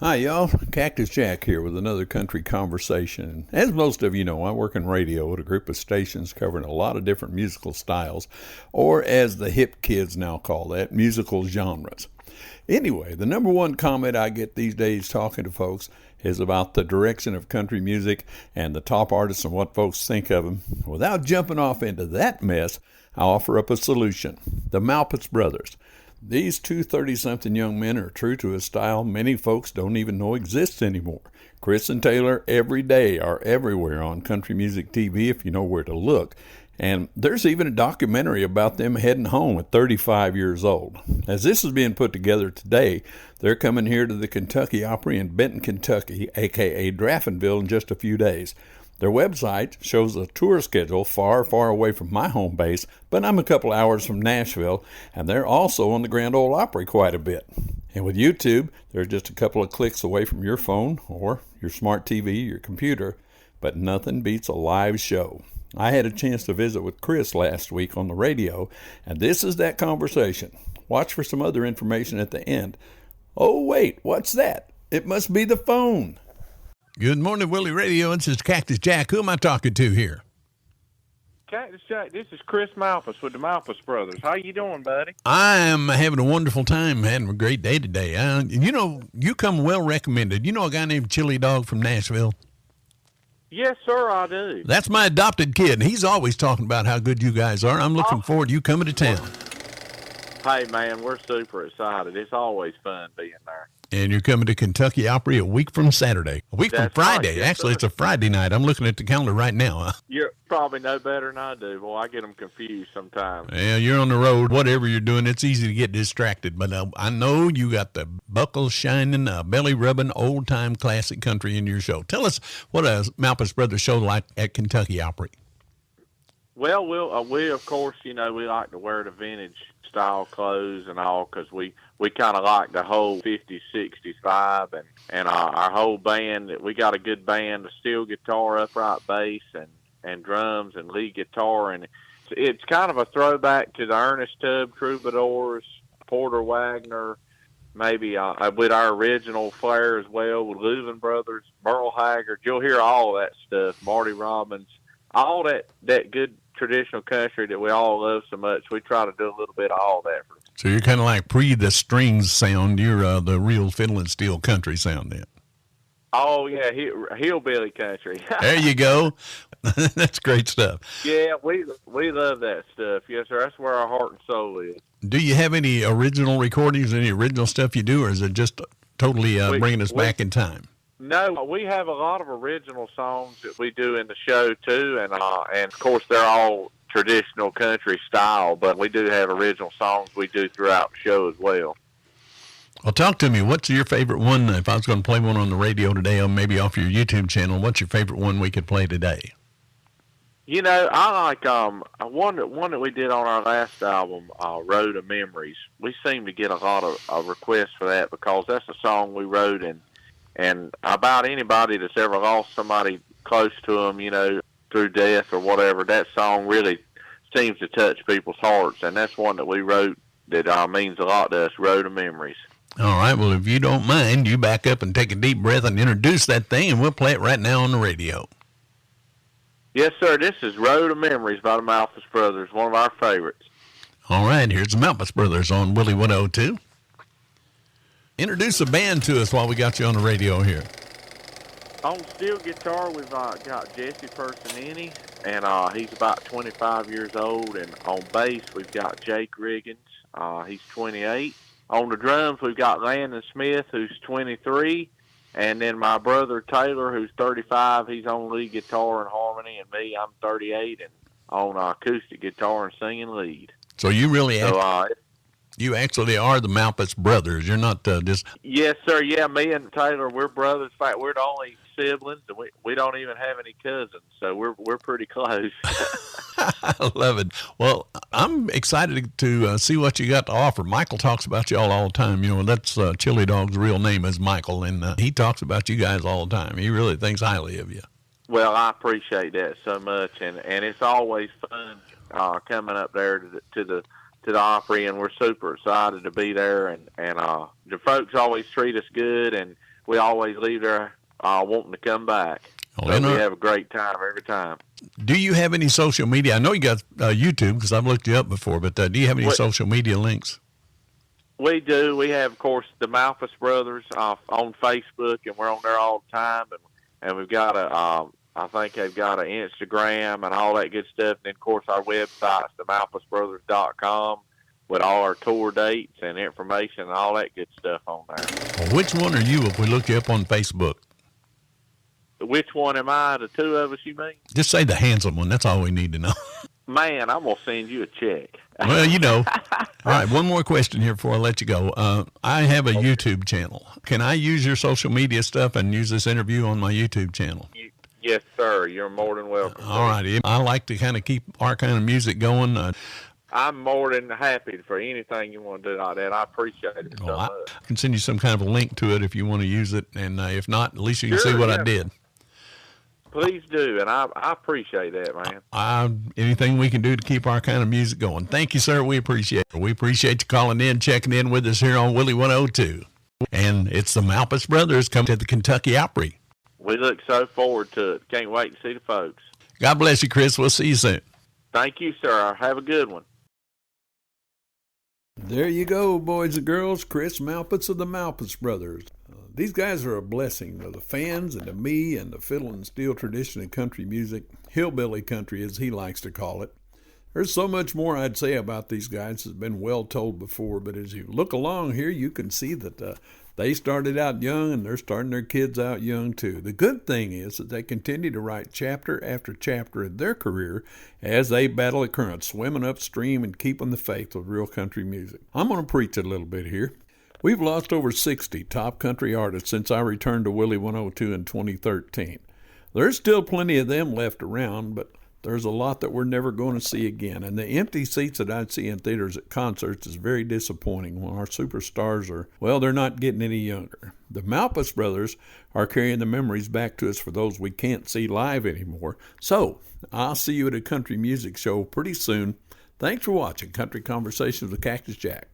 Hi, y'all. Cactus Jack here with another country conversation. As most of you know, I work in radio at a group of stations covering a lot of different musical styles, or as the hip kids now call that, musical genres. Anyway, the number one comment I get these days talking to folks is about the direction of country music and the top artists and what folks think of them. Without jumping off into that mess, I offer up a solution. The Malpass Brothers. These two 30-something young men are true to a style many folks don't even know exists anymore. Chris and Taylor every day are everywhere on country music TV if you know where to look. And there's even a documentary about them heading home at 35 years old. As this is being put together today, they're coming here to the Kentucky Opry in Benton, Kentucky, a.k.a. Draffinville, in just a few days. Their website shows a tour schedule far, far away from my home base, but I'm a couple hours from Nashville, and they're also on the Grand Ole Opry quite a bit. And with YouTube, they're just a couple of clicks away from your phone or your smart TV, your computer, but nothing beats a live show. I had a chance to visit with Chris last week on the radio, and this is that conversation. Watch for some other information at the end. Oh, wait, what's that? It must be the phone. Good morning, Willie Radio. This is Cactus Jack. Who am I talking to here? Cactus Jack, this is Chris Malpass with the Malpass Brothers. How you doing, buddy? I'm having a wonderful time, having a great day today. You come well recommended. You know a guy named Chili Dog from Nashville? Yes, sir, I do. That's my adopted kid, and he's always talking about how good you guys are. I'm looking forward to you coming to town. Hey, man, we're super excited. It's always fun being there. And you're coming to Kentucky Opry a week from Saturday. A week from Friday. Right. Actually, it's a Friday night. I'm looking at the calendar right now. You're probably no better than I do. Boy, I get them confused sometimes. Yeah, you're on the road. Whatever you're doing, it's easy to get distracted. But I know you got the buckles shining, belly rubbing, old-time classic country in your show. Tell us what a Malpass Brothers show like at Kentucky Opry. Well, we of course, we like to wear the vintage style clothes and all because we kind of like the whole 50s, 60s vibe. And our whole band, we got a good band, a steel guitar, upright bass, and drums and lead guitar. And it's kind of a throwback to the Ernest Tubb Troubadours, Porter Wagner, maybe with our original flair as well, with Louvin Brothers, Merle Haggard. You'll hear all that stuff, Marty Robbins, all that good traditional country that we all love so much. We try to do a little bit of all that. So you're kind of like the strings sound. You're the real fiddle and steel country sound then. Oh, yeah, hillbilly country. There you go. That's great stuff. Yeah, we love that stuff. Yes, sir. That's where our heart and soul is. Do you have any original recordings, any original stuff you do, or is it just totally bringing us back in time? No, we have a lot of original songs that we do in the show, too, and of course, they're all traditional country style, but we do have original songs we do throughout the show as well. Well, talk to me. What's your favorite one? If I was going to play one on the radio today or maybe off your YouTube channel, what's your favorite one we could play today? I like one that we did on our last album, Road of Memories. We seem to get a lot of requests for that because that's a song we wrote and about anybody that's ever lost somebody close to them, through death or whatever, that song really seems to touch people's hearts, and that's one that we wrote that means a lot to us, Road of Memories. All right, well, if you don't mind, you back up and take a deep breath and introduce that thing, and we'll play it right now on the radio. Yes, sir, this is Road of Memories by the Malpass Brothers, one of our favorites. All right, here's the Malpass Brothers on Willie 102. Introduce the band to us while we got you on the radio here. On steel guitar, we've got Jesse Personini, and he's about 25 years old. And on bass, we've got Jake Riggins. He's 28. On the drums, we've got Landon Smith, who's 23. And then my brother Taylor, who's 35. He's on lead guitar and harmony. And me, I'm 38 and on acoustic guitar and singing lead. So you really you actually are the Malpass Brothers. You're not just... Yes, sir. Yeah, me and Taylor, we're brothers. In fact, we're the only siblings, and we don't even have any cousins, so we're pretty close. I love it. Well, I'm excited to see what you got to offer. Michael talks about you all the time. That's Chili Dog's real name is Michael, and he talks about you guys all the time. He really thinks highly of you. Well, I appreciate that so much, and it's always fun coming up there to the Opry, and we're super excited to be there. And the folks always treat us good, and we always leave there wanting to come back. Well, so we have a great time every time. Do you have any social media? I know you got YouTube because I've looked you up before, but do you have any social media links? We do. We have, of course, the Malpass Brothers on Facebook, and we're on there all the time. And we've got I think they've got an Instagram and all that good stuff. And then, of course, our website's themalpassbrothers.com with all our tour dates and information and all that good stuff on there. Well, which one are you if we look you up on Facebook? Which one am I? The two of us, you mean? Just say the handsome one. That's all we need to know. Man, I'm going to send you a check. Well, you know. All right, one more question here before I let you go. I have a YouTube channel. Can I use your social media stuff and use this interview on my YouTube channel? Yes, sir. You're more than welcome. All righty. I like to kind of keep our kind of music going. I'm more than happy for anything you want to do like that. I appreciate it so much. I can send you some kind of a link to it if you want to use it. And if not, at least you can see what I did. Please do, and I appreciate that, man. Anything we can do to keep our kind of music going. Thank you, sir. We appreciate it. We appreciate you calling in, checking in with us here on Willie 102. And it's the Malpass Brothers coming to the Kentucky Opry. We look so forward to it. Can't wait to see the folks. God bless you, Chris. We'll see you soon. Thank you, sir. Have a good one. There you go, boys and girls. Chris Malpass of the Malpass Brothers. These guys are a blessing to the fans and to me and the fiddle and steel tradition of country music, hillbilly country as he likes to call it. There's so much more I'd say about these guys that's been well told before, but as you look along here, you can see that they started out young and they're starting their kids out young too. The good thing is that they continue to write chapter after chapter of their career as they battle the current, swimming upstream and keeping the faith with real country music. I'm going to preach a little bit here. We've lost over 60 top country artists since I returned to Willie 102 in 2013. There's still plenty of them left around, but there's a lot that we're never going to see again. And the empty seats that I'd see in theaters at concerts is very disappointing when our superstars they're not getting any younger. The Malpass Brothers are carrying the memories back to us for those we can't see live anymore. So I'll see you at a country music show pretty soon. Thanks for watching Country Conversations with Cactus Jack.